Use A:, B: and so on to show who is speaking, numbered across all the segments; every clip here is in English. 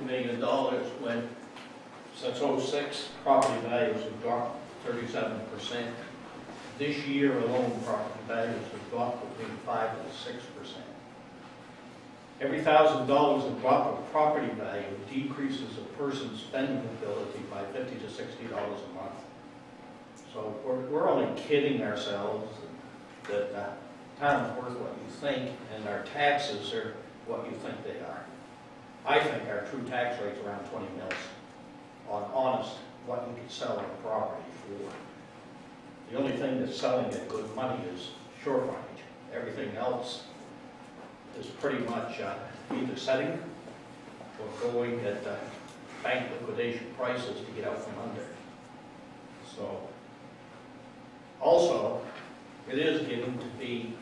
A: million when, since '06, property values have dropped 37%. This year alone, property values have dropped between 5 and 6%. Every $1,000 in drop of property value decreases a person's spending ability by $50 to $60 a month. So we're only kidding ourselves that town's worth what you think, and our taxes are what you think they are. I think our true tax rate's around 20 mils on honest what you could sell a property for. The only thing that's selling at good money is shore frontage. Everything else is pretty much either setting or going at bank liquidation prices to get out from under. So, also, it is getting to be,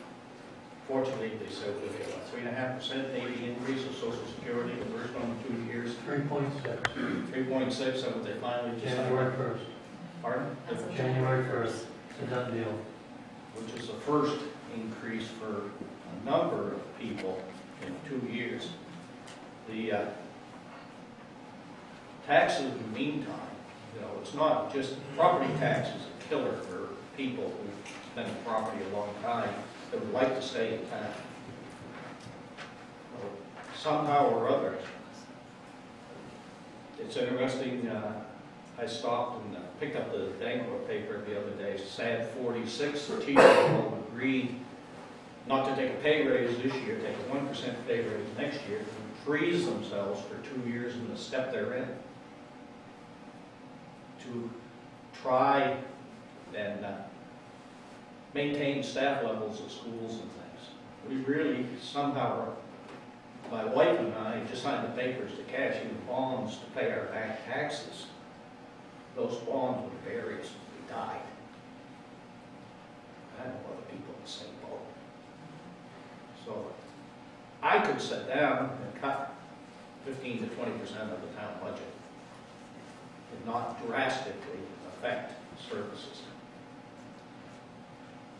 A: fortunately, they said we'll get a 3.5% maybe increase of Social Security the first 2 years.
B: 3.6.
A: 3.6, so what they finally just
B: January 1st.
A: Pardon?
B: January 1st. It's a done deal.
A: Which is the first increase for a number of people in 2 years. The taxes in the meantime, you know, it's not just property tax is a killer for people who spend in property a long time that would like to stay in town. So, somehow or other, it's interesting. I stopped and picked up the Bangor paper the other day. Sad 46, the teachers all agreed not to take a pay raise this year, take a 1% pay raise next year, and freeze themselves for 2 years in the step they're in to try and maintain staff levels at schools and things. We really somehow, my wife and I just signed the papers to cash in bonds to pay our back taxes. Those bonds would bury us if we died. I know other people in the same boat. So I could sit down and cut 15 to 20% of the town budget and not drastically affect services.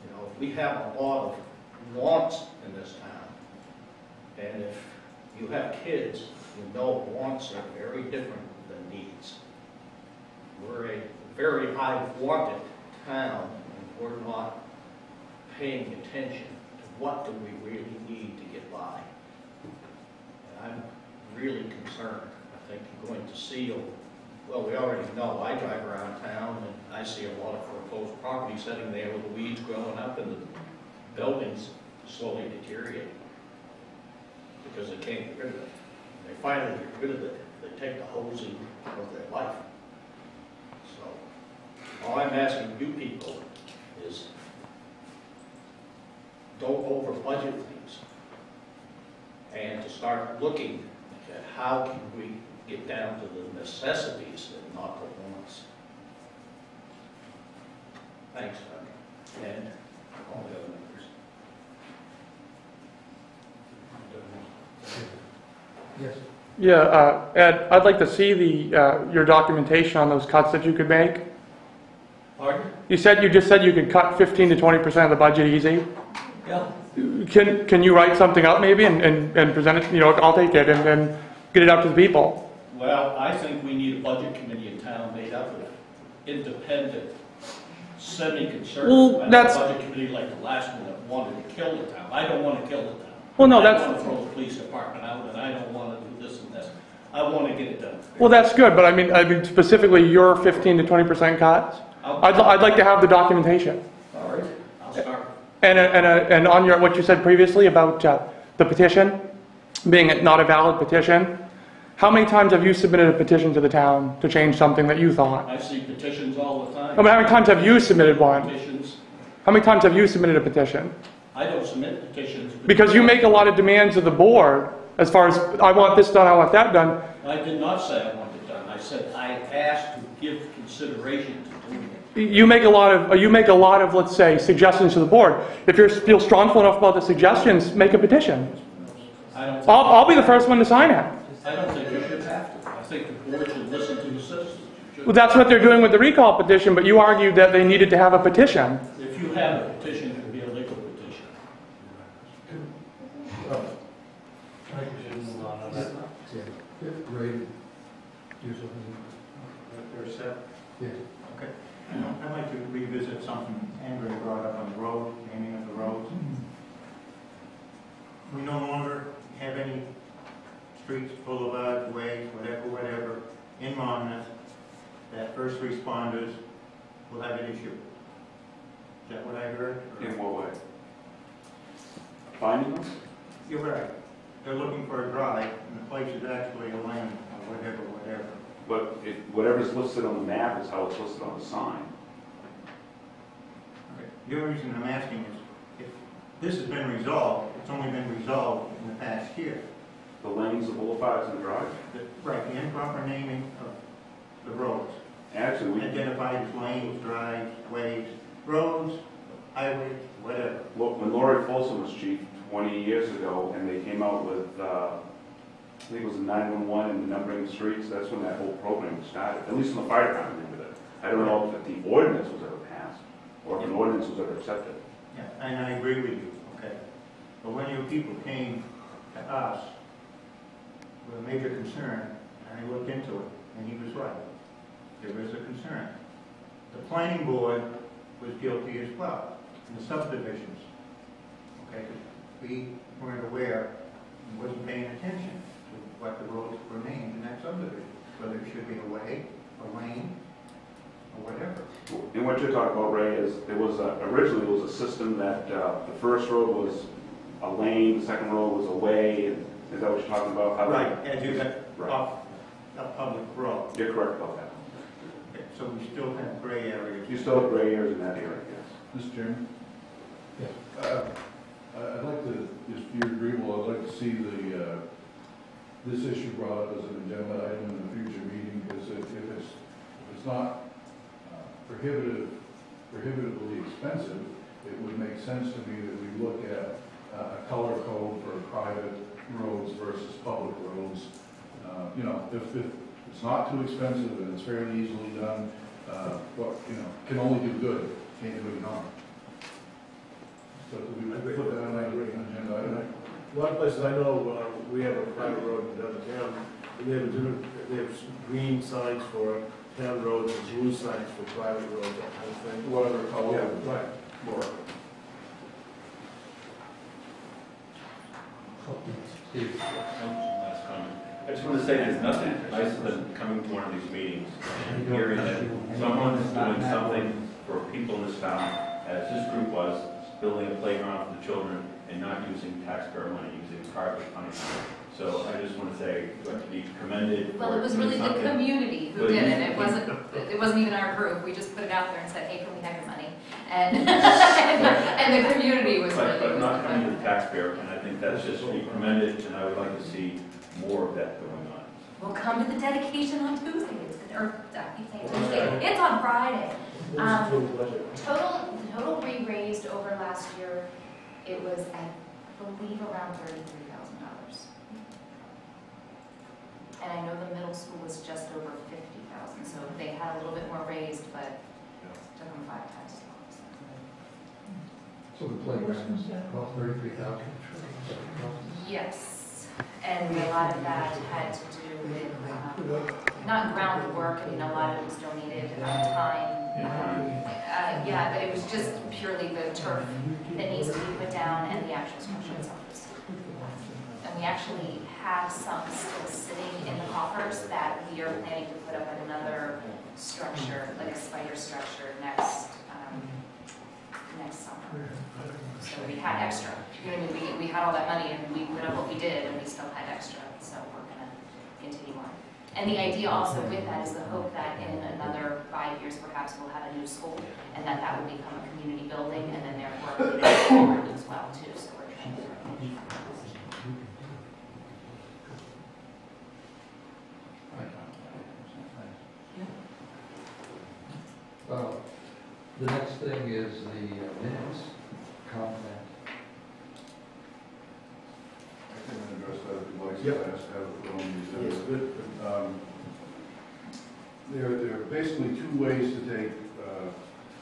A: You know, we have a lot of wants in this town, and if you have kids, you know wants are very different than needs. We're a very high wanted town, and we're not paying attention to what do we really need to get by. And I'm really concerned. I think you're going to see, well, we already know, I drive around town and I see a lot of foreclosed property sitting there with the weeds growing up and the buildings slowly deteriorate because they can't get rid of it. When they finally get rid of it, they take the hosing of their life. So all I'm asking you people is don't over budget things and to start looking at how can we get down to the necessities and not the wants. Thanks, Doug, and all the other members.
B: Yes.
C: Yeah, Ed, I'd like to see the your documentation on those cuts that you could make.
A: Pardon?
C: You just said you could cut 15 to 20% of the budget easy.
A: Yeah.
C: Can you write something up maybe and present it? You know, I'll take it and get it out to the people.
A: Well, I think we need a budget committee in town made up of independent, semi-conservative.
C: Well, that's
A: a budget committee like the last one that wanted to kill the town. I don't want to kill the town.
C: Well, no,
A: I
C: that's.
A: don't want to throw the police department out, and I don't want to do this and this. I want to get it done.
C: Well, that's good, but I mean specifically your 15 to 20% cuts. I'd like to have the documentation.
A: All right, I'll start.
C: And on your what you said previously about the petition being not a valid petition. How many times have you submitted a petition to the town to change something that you thought?
A: I see petitions all the time.
C: How many times have you submitted one?
A: Petitions.
C: How many times have you submitted a petition?
A: I don't submit petitions.
C: Because you make a lot of demands of the board as far as, I want this done, I want that done.
A: I did not say I want it done. I said I asked to give consideration to doing it.
C: You make a lot of, let's say, suggestions to the board. If you feel strongful enough about the suggestions, make a petition. I'll be the first one to sign it.
A: I don't think you should have to. I think the board should listen to the citizens.
C: Well, that's what they're doing with the recall petition, but you argued that they needed to have a petition.
A: If you have a petition, it can be a legal petition.
B: I think we should move on. ready to do something.
D: They're set?
B: Yes.
D: Okay. I'd like to revisit something Andrew brought up on the road, naming of the roads. We no longer have any streets, boulevards, ways, whatever, in Monmouth that first responders will have an issue. Is that what I heard?
E: In what way? Finding us?
D: You're right. They're looking for a drive, and the place is actually a lane, or whatever.
E: But whatever's listed on the map is how it's listed on the sign.
D: Okay. The only reason I'm asking is, if this has been resolved, it's only been resolved in the past year.
E: The lanes, the boulevards, and the drives.
D: Right, the improper naming of the roads.
E: Actually, we,
D: Identified as lanes, drives, ways, roads, highways, whatever.
E: look, when Laurie Folsom was chief 20 years ago, and they came out with, I think it was a 911 and numbering the streets, that's when that whole program was started. At least in the fire department did it. I don't know if the ordinance was ever passed, or if an ordinance was ever accepted.
D: Yeah, and I agree with you, okay. But when your people came to us with a major concern, and I looked into it, and he was right. There is a concern. The planning board was guilty as well, in the subdivisions. Okay, we weren't aware and wasn't paying attention to what the roads were named in that subdivision, whether it should be a way, a lane, or whatever.
E: And what you're talking about, Ray, is there was originally there was a system that the first road was a lane, the second road was a way. And is that what you're talking about? How
D: Right, as you got
E: Right.
D: off a public road.
E: You're correct about that.
D: Okay, so we still have gray areas.
E: You still have gray areas in that area, yes.
F: Mr. Chairman?
B: Yes.
F: I'd like to, if you're agreeable, I'd like to see this issue brought up as an agenda item in a future meeting, because if it's not prohibitively expensive, it would make sense to me that we look at a color code for private roads versus public roads. If it's not too expensive and it's fairly easily done, can only do good, can't do any harm. So we put that on our agenda item.
G: A lot of places I know, we have a private road in downtown, and they have green signs for town roads and blue signs for private roads, that kind of thing.
F: Whatever color.
G: Yeah, right.
F: More.
B: Steve.
H: Last comment. I just want to say there's nothing nicer than coming to one of these meetings and hearing that someone is doing something for people in this town, as this group was, building a playground for the children and not using taxpayer money, using private money. So I just want to say, you have to be commended.
I: Well, it was really the community who did it. It wasn't even our group. We just put it out there and said, hey, can we have your money? And and the community was really.
H: But not coming to the taxpayer, and I think that's just to be commended, and I would like to see more of that going on.
I: We'll come to the dedication on Tuesday, it's on Friday. Total re-raised over last year, it was, I believe, around $33,000. And I know the middle school was just over 50,000, so they had a little bit more raised, but it took them 5 times as long.
B: So the playground is about 33,000?
I: Yes, and a lot of that had to do with, not groundwork, I mean, a lot of it was donated time. Yeah, but it was just purely the turf that needs to be put down and the actual structure itself. And we actually have some still sitting in the coffers that we are planning to put up at another structure, like a spider structure, next summer. So we had extra. You know what I mean? We had all that money and we put up what we did and we still had extra. So we're going to continue on. And the idea also with that is the hope that in another 5 years perhaps we'll have a new school and that will become a community building and then therefore forward as well too. So we're trying to
B: The next thing is the minutes, comment.
F: I can address that if you'd like,
G: Yep.
F: so I just have it on the
G: Yes,
F: agenda.
G: good.
F: There are basically two ways to take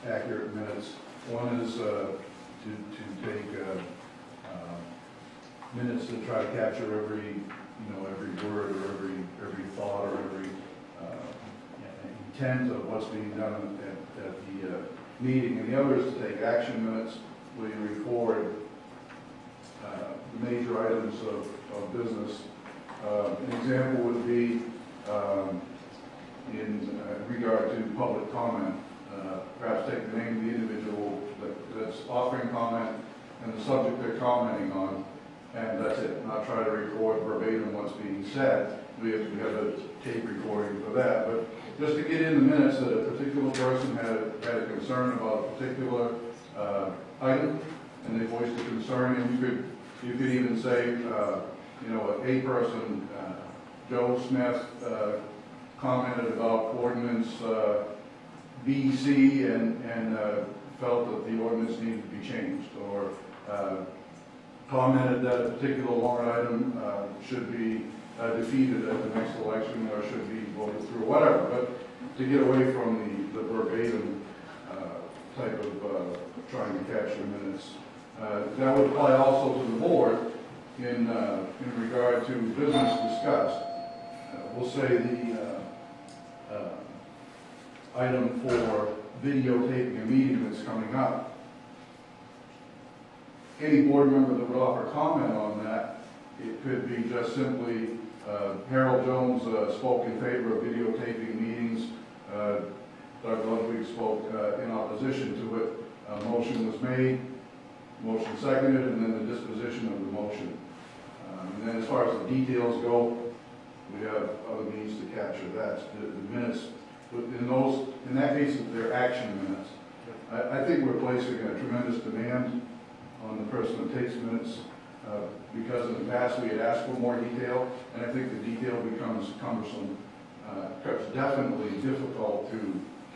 F: accurate minutes. One is to take minutes that try to capture every you know, every word or every thought or every intent of what's being done at the meeting. And the other is to take action minutes where you record the major items of business. An example would be in regard to public comment. Perhaps take the name of the individual that's offering comment and the subject they're commenting on, and that's it. Not try to record verbatim what's being said. We have a tape recording for that. But just to get in the minutes that a particular person had a concern about a particular item, and they voiced a concern, and you could even say, you know, a person, Joe Smith, commented about ordinance B, C, and felt that the ordinance needed to be changed, or commented that a particular warrant item should be defeated at the next election, or should be voted through, whatever. But to get away from the verbatim type of trying to capture minutes. That would apply also to the board in regard to business discussed. We'll say the item for videotaping a meeting that's coming up. Any board member that would offer comment on that, it could be just simply Harold Jones spoke in favor of videotaping meetings. Doug Ludwig spoke in opposition to it. A motion was made, motion seconded, and then the disposition of the motion. And then as far as the details go, we have other means to capture that. The minutes, in that case, they're action minutes. I think we're placing a tremendous demand on the person that takes minutes because in the past we had asked for more detail, and I think the detail becomes cumbersome. It's definitely difficult to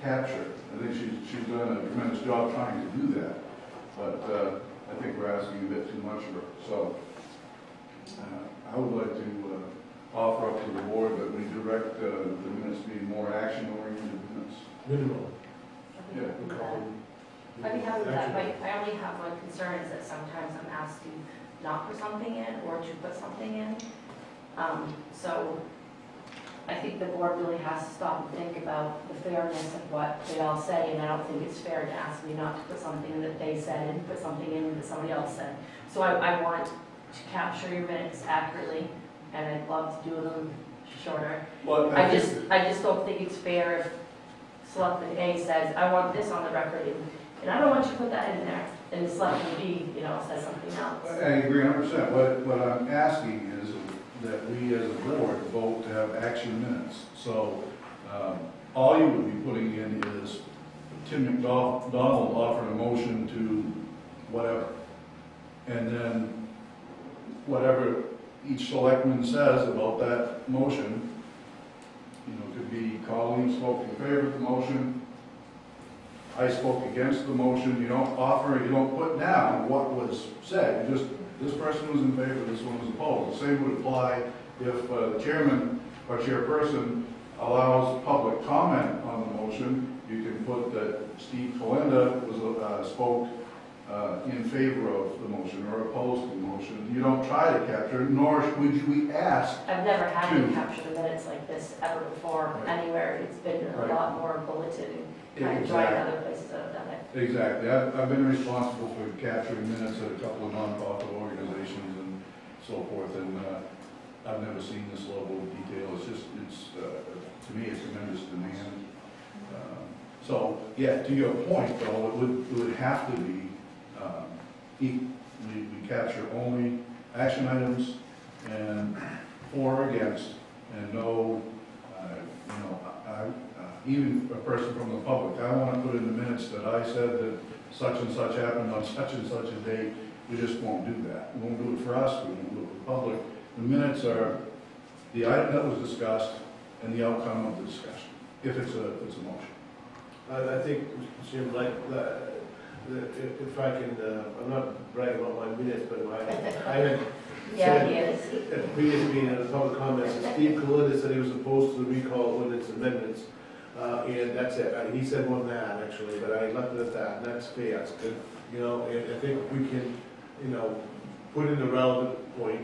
F: capture. I think she's done a tremendous job trying to do that, but I think we're asking a bit too much of her. So I would like to offer up to the board that we direct the minutes be more action-oriented minutes.
G: Minimal.
F: Yeah.
J: I'd be happy with that, but I only have one concern is that sometimes I'm asked to not put something in or to put something in. So I think the board really has to stop and think about the fairness of what they all say, and I don't think it's fair to ask me not to put something that they said and put something in that somebody else said. So I want to capture your minutes accurately, and I'd love to do them shorter.
F: Well,
J: I just don't think it's fair if Selectman A says, I want this on the record, and I don't want you to put that in there, and Selectman B, says something else.
F: I agree 100%. What I'm asking is that we as a board vote to have action minutes. So all you would be putting in is Tim McDonald offered a motion to whatever. And then whatever each selectman says about that motion, could be Colleen spoke in favor of the motion, I spoke against the motion. You don't offer, you don't put down what was said. You just, this person was in favor, this one was opposed. The same would apply if the chairman or chairperson allows public comment on the motion. You can put that Steve Kalinda spoke in favor of the motion or opposed to the motion. You don't try to capture it, nor would we ask.
J: I've never had to capture the minutes like this ever before anywhere. It's been a lot more bulleted, and I've tried other places that have done it.
F: Exactly. I've been responsible for capturing minutes at a couple of nonprofit organizations and so forth, and I've never seen this level of detail. It's to me, it's tremendous demand. So, yeah, to your point, though, it would have to be, we capture only action items and for or against, and no, even a person from the public. I want to put in the minutes that I said that such and such happened on such and such a date. We just won't do that. We won't do it for us. We won't do it for the public. The minutes are the item that was discussed and the outcome of the discussion, if it's a motion.
G: I think, Jim, if I can, I'm not bragging about my minutes, but I had
J: Yeah, he is.
G: at the previous meeting, in the public comments, that Steve Kalinda said he was opposed to the recall ordinance amendments, and that's it. He said more than that, actually, but I left it at that, and that's fair. That's good. And I think we can, put in the relevant point.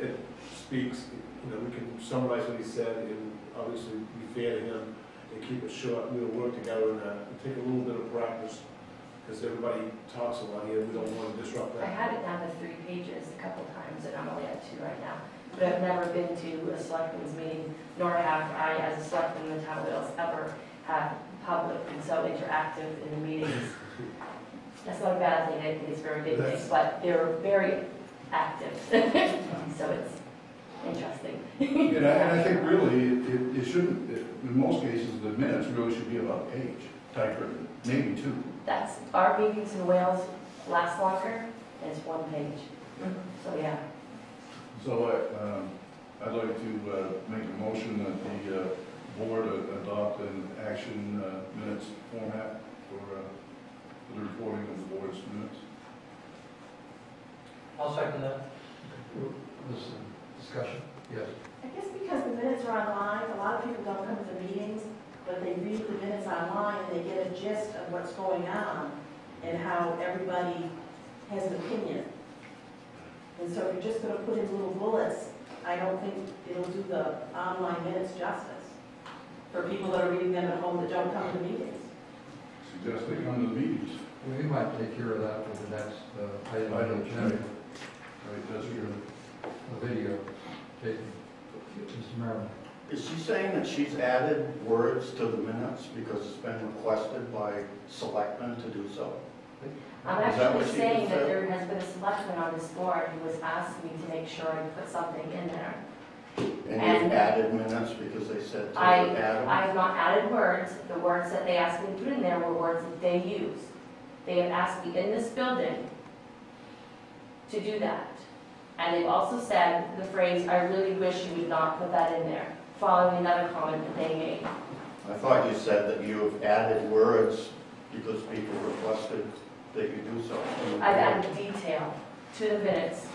G: It speaks, we can summarize what he said and obviously be fair to him and keep it short. We'll work together on that and take a little bit of practice, because everybody talks a lot here, we don't want to disrupt
J: I
G: that.
J: had it down to 3 pages a couple times, and I'm only at 2 right now. But I've never been to a selectmen's meeting, nor have I, as a selectman in the town of Wales, ever had public and so interactive in the meetings. That's not a bad thing, I think it's a very good thing, but they're very active, so it's interesting.
F: And I think really, it shouldn't, in most cases, the minutes really should be about a page, typewritten, maybe 2.
J: That's, our meetings in Wales last longer, and it's 1 page. So, yeah.
F: So I'd like to make a motion that the board adopt an action minutes format for the recording of the board's minutes.
B: I'll second that. This discussion, yes.
K: I guess because the minutes are online, a lot of people don't come to the meetings, but they read the minutes online and they get a gist of what's going on and how everybody has an opinion. And so if you're just going to put in little bullets, I don't think it'll do the online minutes justice for people that are reading them at home that don't come to meetings.
F: Suggest they come to the meetings.
B: We might take care of that for the next item on the agenda,
F: Right, that's true.
B: a video taken. Mr. Merrill.
A: Is she saying that she's added words to the minutes because it's been requested by Selectmen to do so?
J: I'm
A: Is that
J: actually
A: what she
J: saying
A: just
J: that
A: said?
J: there has been a selectman on this board who has asked me to make sure I put something in there.
A: And you've added minutes because they said to
J: I
A: add them?
J: have not added words. The words that they asked me to put in there were words that they use. They have asked me in this building to do that. And they've also said the phrase, "I really wish you would not put that in there," following another comment that they made.
A: I thought you said that you have added words because people requested that you do so.
J: I've added detail to the minutes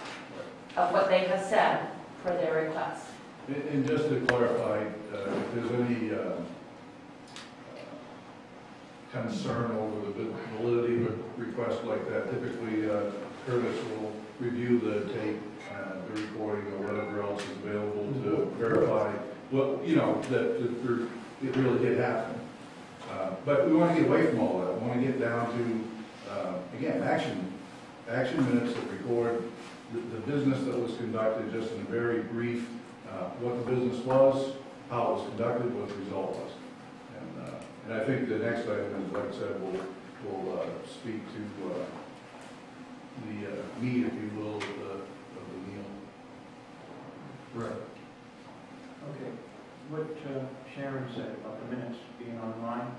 J: of what they have said for their request.
F: And just to clarify, if there's any concern over the validity of a request like that, typically Curtis will review the tape, the recording, or whatever else is available to verify what, that it really did happen. But we want to get away from all that. We want to get down to, again, action minutes that record the business that was conducted, just in a very brief, what the business was, how it was conducted, what the result was. And I think the next item is, like I said, we'll speak to the meat, if you will, of the meal.
B: Right.
D: Okay, what Sharon said about the minutes being online,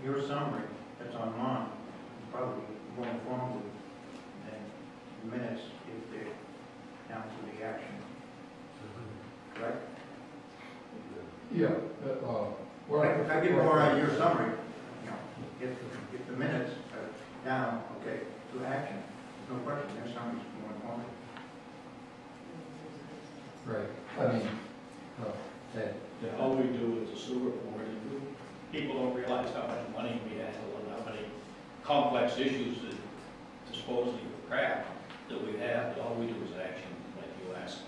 D: your summary that's online is probably more informative than the minutes if they're down to the action. Right?
B: Yeah.
D: If I get more out of your summary, if the minutes are down, okay, to action, no question, your summary's more informative.
B: Right. I mean, Ed.
L: Yeah, all we do is a sewer board, and people don't realize how much money we handle and how many complex issues that disposing of crap that we have, but all we do is action, like you asked.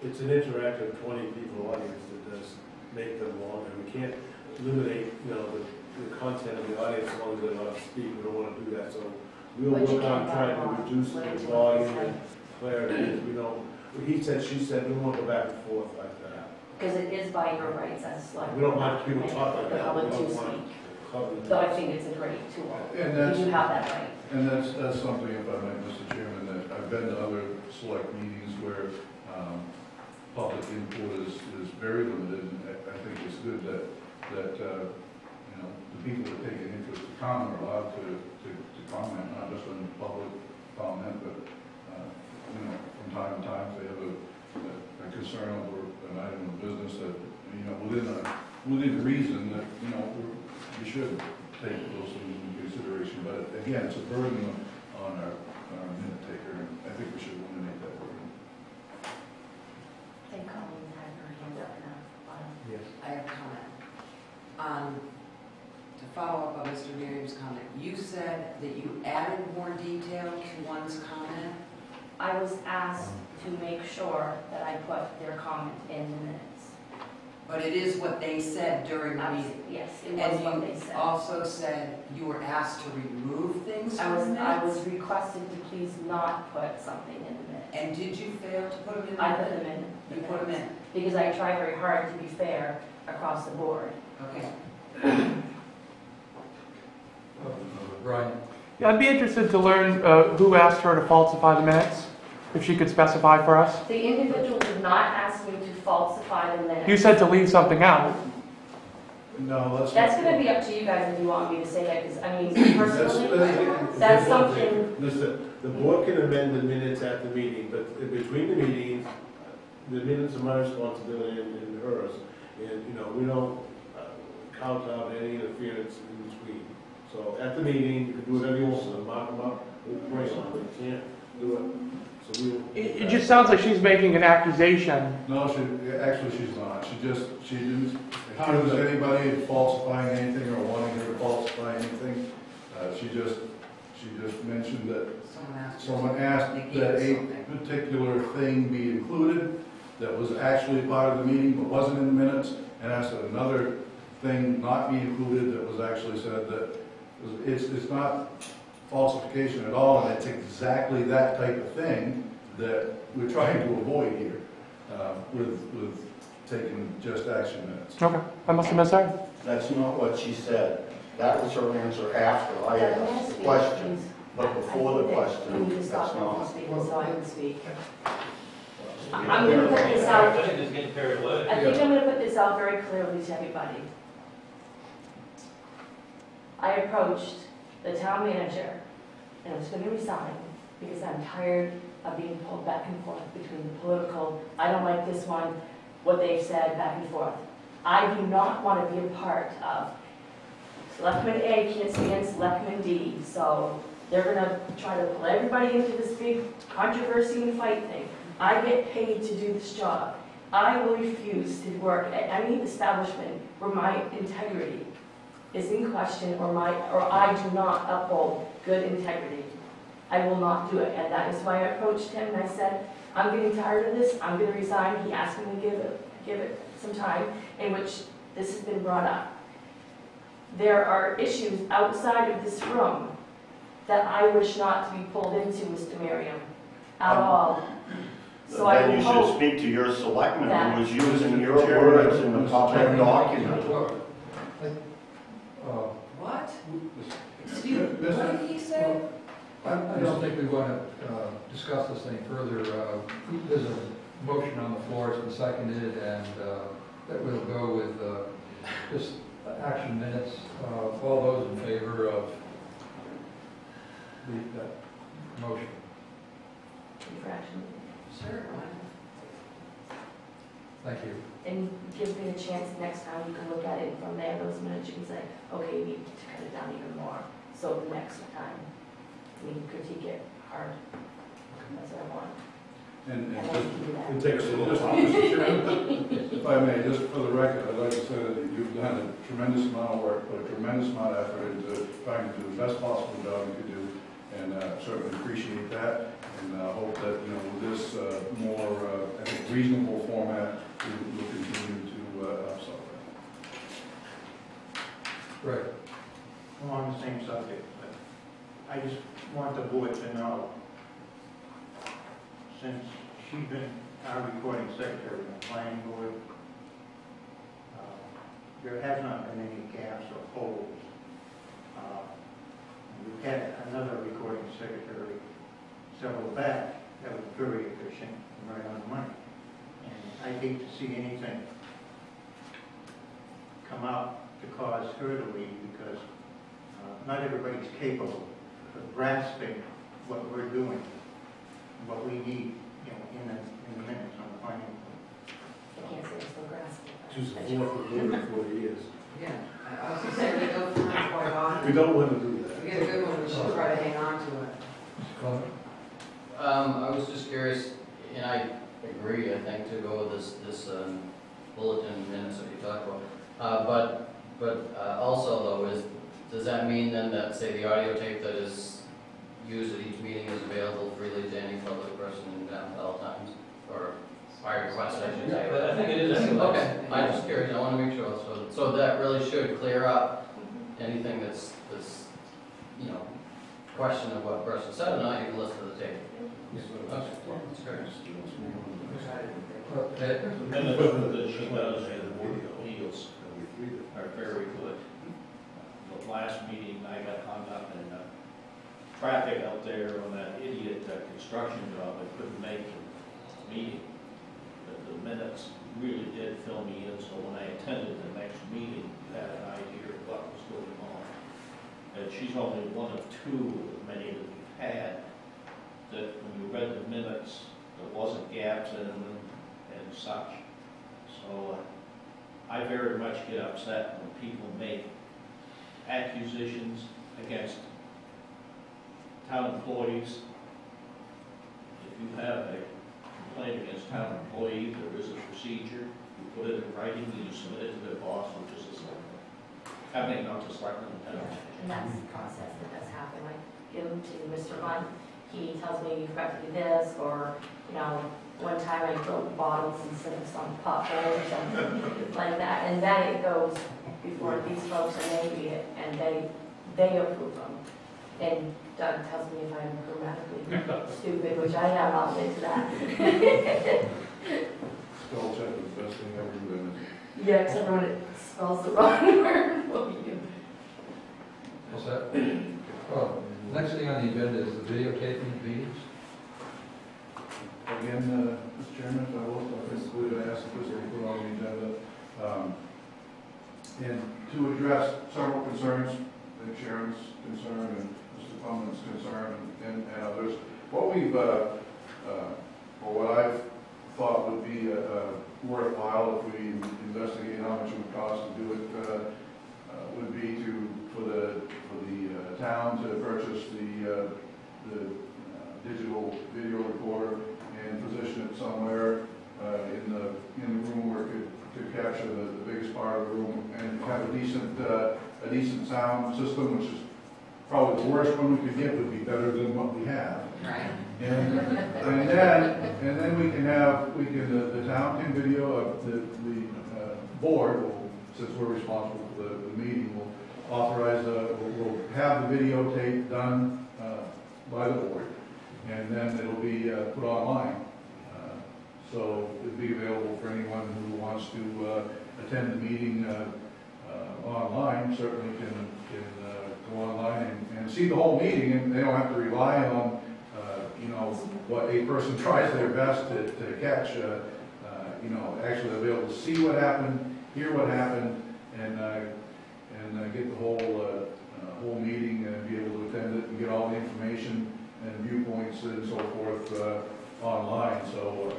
G: It's an interactive 20 people audience that does make them longer. We can't eliminate, the content of the audience as long as they're not speaking. We don't want to do that. So we'll
J: But you
G: work on
J: can't
G: trying
J: go
G: to reduce
J: on.
G: the volume and clarity. We don't. He said, she said, we don't want to go back and forth like that.
J: Because it is by your rights as a select.
G: We don't mind people talking
J: The
G: like that.
J: public
G: We
J: to
G: don't want
J: speak.
G: to cover
J: So I think it's a great tool.
F: And
J: You have that right.
F: And that's something, if I might, Mr. Chairman, that I've been to other select meetings where public input is very limited, and I think it's good that the people that take an interest to comment are allowed to comment, not just on public comment, but from time to time, if they have a concern over an item of business that within reason that we should take those things into consideration. But again, it's a burden on our minute taker, and I think we should eliminate that burden.
J: I think Colleen had her hand up now.
B: Yes.
M: I have a comment. To follow up on Mr. Miriam's comment, you said that you added more detail to one's comment.
J: I was asked to make sure that I put their comment in the minutes.
M: But it is what they said during the meeting.
J: Yes, it was what they
M: And you
J: said.
M: also said you were asked to remove things
J: I
M: from
J: was,
M: the
J: I
M: minutes?
J: was requested to please not put something in the minutes.
M: And did you fail to put them in?
J: I put them in.
M: You put them in?
J: Because I try very hard to be fair across the board.
M: Okay.
B: Brian?
C: Yeah, I'd be interested to learn who asked her to falsify the minutes, if she could specify for us.
J: The individual did not ask me to falsify the minutes.
C: You said to leave something out.
F: No, let's.
J: That's going to be up to you guys if you want me to say that, because, I mean, personally, that's something,
G: Listen, the board can amend the minutes at the meeting, but in between the meetings, the minutes are my responsibility and hers. And, you know, we don't count out any interference in between. So at the meeting, you can do whatever you want, mark them up, we'll pray on it. You can't do it. So we'll.
C: It just sounds like she's making an accusation.
F: No, actually, she's not. She didn't accuse anybody of falsifying anything or wanting her to falsify anything. She just mentioned that someone asked that a particular thing be included that was actually part of the meeting but wasn't in the minutes, and asked that another thing not be included that was actually said that it's not falsification at all, and it's exactly that type of thing that we're trying to avoid here with taking just action minutes.
C: Okay, I must have misheard.
A: That's not what she said. That was her answer after I asked the question, but before the
J: You
A: question,
J: need to
A: that's
J: stop
A: not.
J: speaking so I can speak. I'm going to put this out.
L: I think it's getting carried away.
J: I think I'm going to put this out very clearly to everybody. I approached the town manager, and I was going to resign because I'm tired of being pulled back and forth between the political, I don't like this one, what they've said, back and forth. I do not want to be a part of Selectman A can't stand Selectman D, so they're going to try to pull everybody into this big controversy and fight thing. I get paid to do this job. I will refuse to work at any establishment where my integrity is in question or I do not uphold good integrity. I will not do it, and that is why I approached him and I said, I'm getting tired of this, I'm going to resign. He asked me to give it some time in which this has been brought up. There are issues outside of this room that I wish not to be pulled into, Mr. Merriam, at all. So I
A: Then
J: will
A: you should
J: hope
A: speak to your selectman
J: that-
A: who was using your words in the public document.
M: What?
F: Excuse me.
M: What did he say?
B: I don't think we want to discuss this any further. There's a motion on the floor, it's been seconded, and that will go with just action minutes. All those in favor of that motion?
J: infraction.
M: Sure.
B: Thank you.
J: And give me a chance next time you can look at it from there, those minutes, you can say, okay, we need to cut it down even more. So the next time, we can critique it hard. That's what I want.
F: And
J: And I
F: just,
J: can do that.
G: It takes a little time.
F: if I may, just for the record, I'd like to say that you've done a tremendous amount of work, put a tremendous amount of effort into trying to do the best possible job you could do, and certainly appreciate that, and hope that, you know, with this more, I think, reasonable format, we'll continue to upsell that.
B: Right.
D: On the same subject, but I just want the board to know, since she's been our recording secretary in the planning board, there has not been any gaps or holes. We've had another recording secretary several back that was very efficient and right on the money. And I hate to see anything come up to cause her to leave, because not everybody's capable of grasping what we're doing, what we need, you know, in the minutes on the planning board.
J: I can't say I'm still grasping.
G: She's a fourth of 40 years.
M: Yeah, I was just saying, we go from that point on.
G: We don't want to do that.
M: We get a good one, we should try to hang on to it.
B: Mr. Clement?
N: I was just curious, and I agree, I think, to go with this bulletin minutes that you talked about. But also though, does that mean then that, say, the audio tape that is use at each meeting is available freely to any public person in town at all times, or by request, I should say.
L: But I think it is anyway.
N: Okay, I'm just curious, I want to make sure, so that really should clear up anything that's, you know, question of what person said, and now you can listen to the tape. Okay, that's great.
L: The minutes that she does and the Board of Appeals are very good. The last meeting, I got hung up in traffic out there on that idiot construction job. I couldn't make the meeting. But the minutes really did fill me in, so when I attended the next meeting, you had an idea of what was going on. And she's only one of two of many that we've had, that when you read the minutes, there wasn't gaps in them and such. So I very much get upset when people make accusations against town employees. If you have a complaint against town employees, there is a procedure. You put it in writing, you submit it to their boss, which is the selectman. I mean, not the selectman, the town.
J: And that's the process that does happen. Like, give them to Mr. Hunt, he tells me you've got to do this, or, you know, one time I broke bottles instead of some potholes or something like that. And then it goes before these folks, and they read it, and they approve them. And Doug tells me if I'm grammatically stupid, which I am, I'll admit to that.
F: Spell check is the best thing ever to do.
J: Yeah, except when it spells the wrong word for you.
B: What's that? Oh, next thing on the agenda is the videotaping of meetings.
F: Again, Mr. Chairman, if I will, I think we would ask this to be put on the agenda. And to address several concerns, I think Sharon's concern and Mr. Plumman's concern and others. What we've, or what I've thought would be worthwhile if we investigate how much it would cost to do it, would be for the town to purchase the digital video recorder and position it somewhere in the room where it could capture the biggest part of the room and have a decent sound system, which is probably the worst one we could get would be better than what we have.
M: Right.
F: And then the town can video, the board, since we're responsible for the meeting, will authorize, will have the videotape done by the board, and then it'll be put online. So it'll be available for anyone who wants to attend the meeting online, certainly can go online and see the whole meeting, and they don't have to rely on what a person tries their best to catch. Actually they'll be able to see what happened, hear what happened, and get the whole meeting and be able to attend it and get all the information and viewpoints and so forth online. So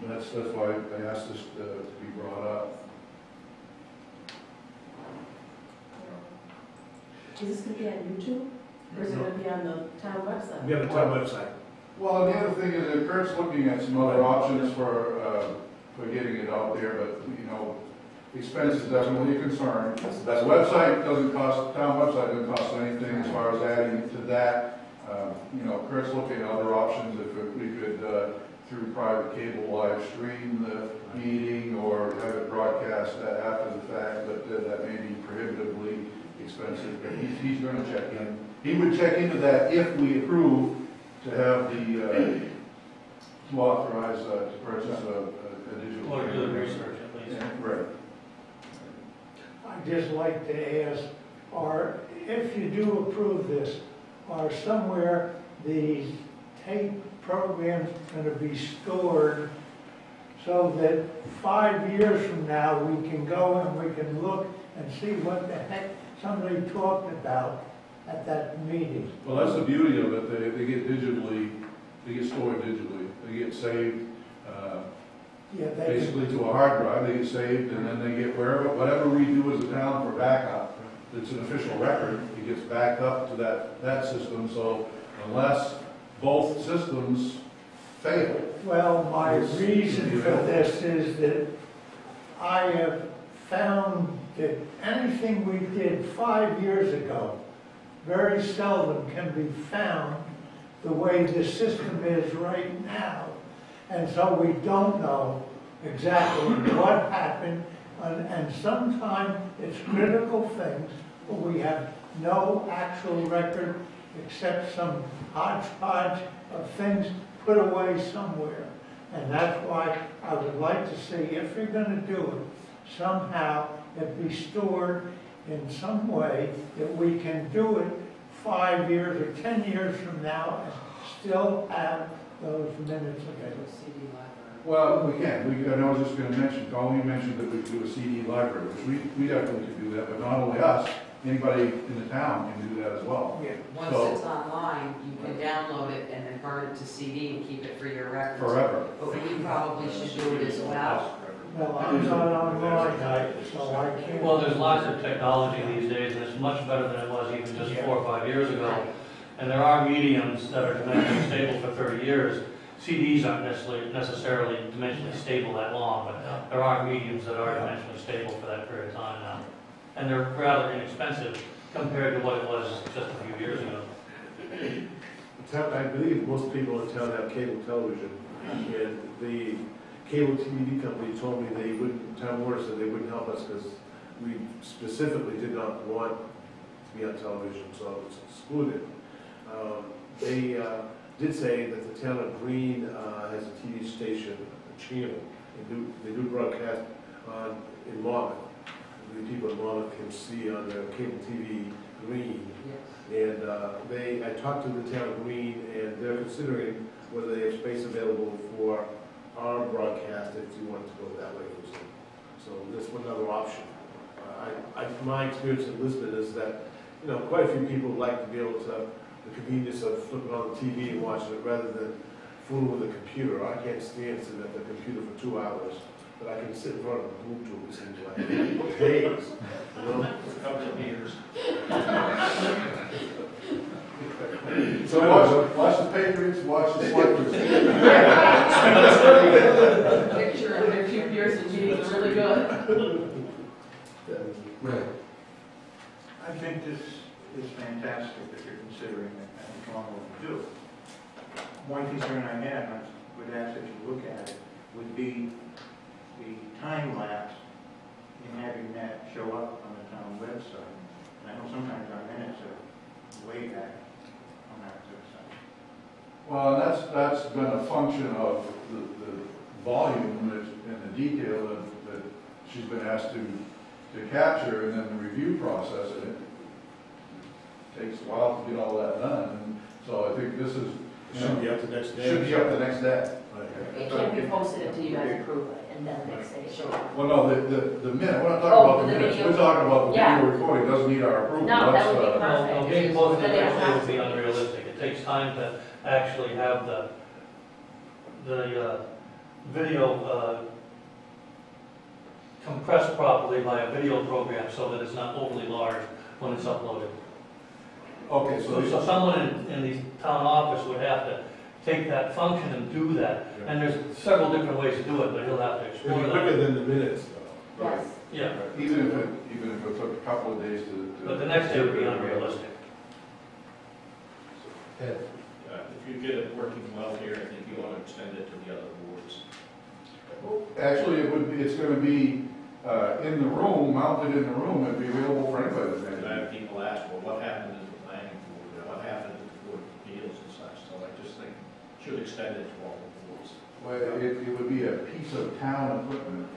F: that's why I asked this to be brought up.
K: Is this going to be on YouTube, or is it going to be on the town website?
G: We have a town website.
F: Well, the other thing is that Kurt's looking at some other options for getting it out there, but, expense is definitely a concern. That website doesn't cost, town website doesn't cost anything as far as adding to that. Kurt's looking at other options, if we could, through private cable, live stream the meeting or have it broadcast after the fact, but that may be prohibitively expensive. But he's going to check in. He would check into that if we approve to have to authorize to purchase a digital.
L: Or do the research at least.
F: Yeah, right.
O: I'd just like to ask, if you do approve this, are somewhere the tape programs going to be stored so that 5 years from now we can go and we can look and see what the heck somebody talked about at that meeting?
F: Well, that's the beauty of it. They get stored digitally. They get saved. Basically to a hard drive, they get saved, and then they get whatever we do as a town for backup, it's an official record, it gets backed up to that system, so unless both systems fail.
O: Well, my reason for this is that I have found that anything we did 5 years ago very seldom can be found the way the system is right now. And so we don't know exactly what happened, and sometimes it's critical things, but we have no actual record except some hodgepodge of things put away somewhere. And that's why I would like to see, if you're going to do it, somehow it be stored in some way that we can do it 5 years or 10 years from now and still have those minutes available.
M: CD library.
F: Well, we can. I was just going to mention, Colleen mentioned that we could do a CD library, which we definitely could do that, but not only us, anybody in the town can do that as well.
O: Yeah.
M: Once
F: So-
M: it's online, you can download it and then burn it to CD and keep it for your records.
F: Forever.
M: But we probably should do it as well.
O: No, I'm not online, so I can't.
P: Well, there's lots of technology these days, and it's much better than it was even just 4 or 5 years ago. And there are mediums that are dimensionally stable for 30 years. CDs aren't necessarily dimensionally stable that long, but there are mediums that are dimensionally stable for that period of time now. And they're rather inexpensive compared to what it was just a few years ago.
G: I believe most people in town have cable television, and the cable TV company told me they wouldn't, Time Warner said they wouldn't help us because we specifically did not want to be on television, so it's excluded. They did say that the town of Greene has a TV station, a channel. They do broadcast in Monmouth. The people in Monmouth can see on their cable TV Greene.
M: Yes.
G: And I talked to the town of Greene, and they're considering whether they have space available for our broadcast if you want to go that way. So that's one other option. My experience in Lisbon is that, you know, quite a few people like to be able to, the convenience of flipping on the TV and watching it rather than fooling with a computer. I can't stand sitting at the computer for 2 hours, but I can sit in front of a boob tube, it seems like, days, you know?
L: A couple of years.
F: So watch the Patriots, watch the Selectmen.
M: Picture of their two Pearson meetings really good.
B: Right.
D: I think this is fantastic that you're considering it and come on what to do. One concern I had, and I would ask that you look at it, would be the time lapse in having that show up on the town website. And I know sometimes our minutes are way back on our website.
F: Well, that's been a function of the volume and the detail that she's been asked to capture, and then the review process, and it takes a while to get all that done. And so I think this is,
G: Should be up the next day.
F: Should be up the next day.
J: It can't be posted until you guys approve it, and then the next day.
F: Well, no, the minute, we're not talking
J: Oh,
F: about the
J: the
F: minutes,
J: video.
F: we're talking about the
J: Yeah.
F: video recording, doesn't need our approval.
J: No, that
F: That's,
J: would be perfect.
P: Well, getting close to the
J: But they don't
P: next day
J: have
P: would be
J: to.
P: unrealistic. It takes time to actually have the video compressed properly by a video program so that it's not overly large when it's uploaded.
F: Okay,
P: So someone in the town office would have to take that function and do that. And there's several different ways to do it, but he'll have to
G: It'll
P: explore
G: be quicker
P: that.
G: than the minutes, though.
J: Yes.
P: Yeah,
F: even if it took a couple of days to.
P: but the next day would be unrealistic.
B: Ed.
L: If you get it working well here, I think you want to extend it to the other boards.
F: Actually, it's going to be in the room, mounted in the room, and be available for anybody to
L: And I
F: manage.
L: have people ask, well, what happened to the planning board, or what happened to the board of appeals and such, so I just think it should extend it to all the boards.
F: Well, it would be a piece of town equipment.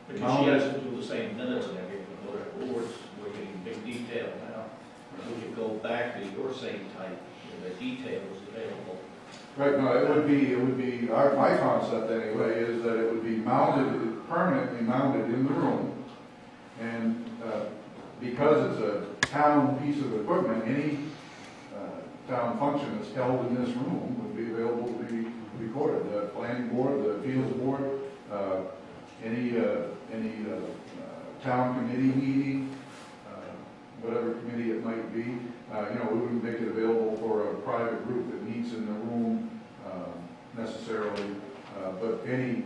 L: Because she has to do the same minutes and everything with other boards, we're getting big detail now. So we could go back to your same type, where the detail is available.
F: Right, no, it would be, my concept anyway, is that it would be mounted, permanently mounted in the room. And because it's a town piece of equipment, any town function that's held in this room would be available to be recorded. The planning board, the appeals board, any town committee meeting, whatever committee it might be. We wouldn't make it available for a private group that meets in the room necessarily, but any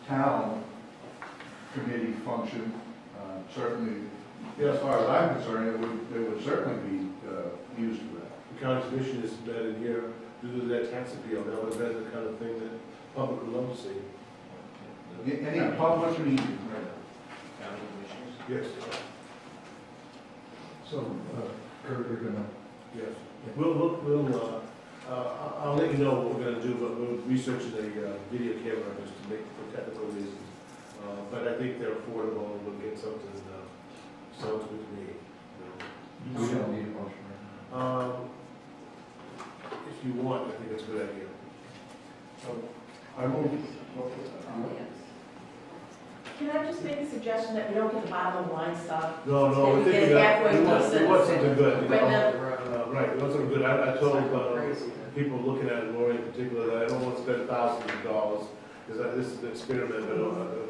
F: town committee function, certainly Yeah, as far as I'm concerned, it would certainly be used for that.
G: The county commission is that in here, due to that tax appeal, that was the kind of thing that public would love to see.
F: Any public meeting, right?
L: County commissioners.
G: Yes,
B: So, Kurt, you're gonna,
G: yes. I'll let you know what we're gonna do, but we're researching a video camera just to make, for technical reasons. But I think they're affordable and we'll get something, sounds good to me.
B: we don't need a motion right
G: If you want, I think it's a good idea.
F: I move.
K: Can I just make a suggestion that we don't get the bottom line stuff?
G: No,
K: That
G: we're
K: we get
G: thinking that,
K: halfway
G: we want
K: through
G: something good, you
K: Right
G: know?
K: now.
G: Right, we want something good. I told people looking at it, Lori in particular, that I don't want to spend thousands of dollars, because this is an experiment, but a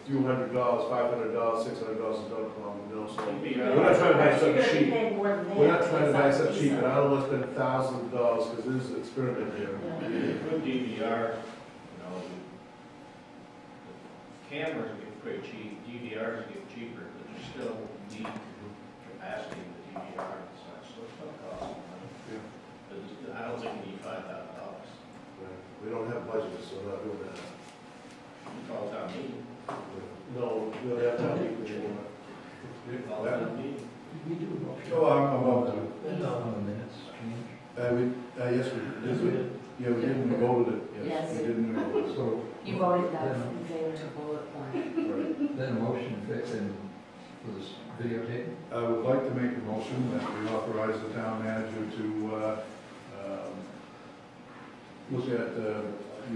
G: few $100, $500, $600 is not a problem, you know, so. We're not trying to buy something
K: You're gonna be
G: cheap.
K: paying more than that.
G: We're not trying to buy
K: It's
G: something cheap, and I
K: decent.
G: don't want to spend thousands of dollars, because this is an experiment here.
L: Good DVR, you know, cameras get pretty cheap, DVRs get cheaper, but you still need capacity with DVR and such, so it's gonna cost some money. But I don't think you need $5,000.
G: We don't have budget, so we're not doing that.
L: You call town meeting.
G: No, we don't have time to anymore.
L: Call town meeting.
B: we do a motion?
F: Oh, I'm about to.
B: On the minutes change?
F: Yes, we did. Yeah, we did, we voted it.
M: Yes.
F: We didn't vote it.
B: So,
M: You voted that
B: then,
M: in favor to bullet point.
B: then a motion fixed in for this videotape?
F: I would like to make a motion that we authorize the town manager to look at the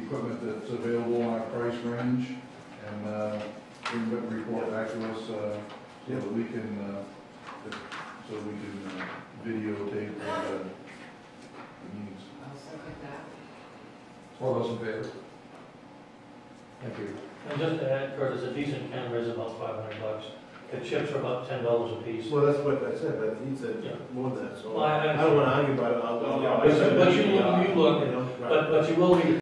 F: equipment that's available in our price range and bring the report back to us so that we can videotape the meetings.
M: I'll second that.
B: All those in favor? Thank you.
P: And just to add, Curtis, a decent camera is about $500. The chips are about $10 a piece.
G: Well, that's what I said, but he said
P: Yeah.
G: more than that, so
P: Well, I
G: I don't want to argue about it. I'll.
P: But you look,
G: You know, right.
P: but you will be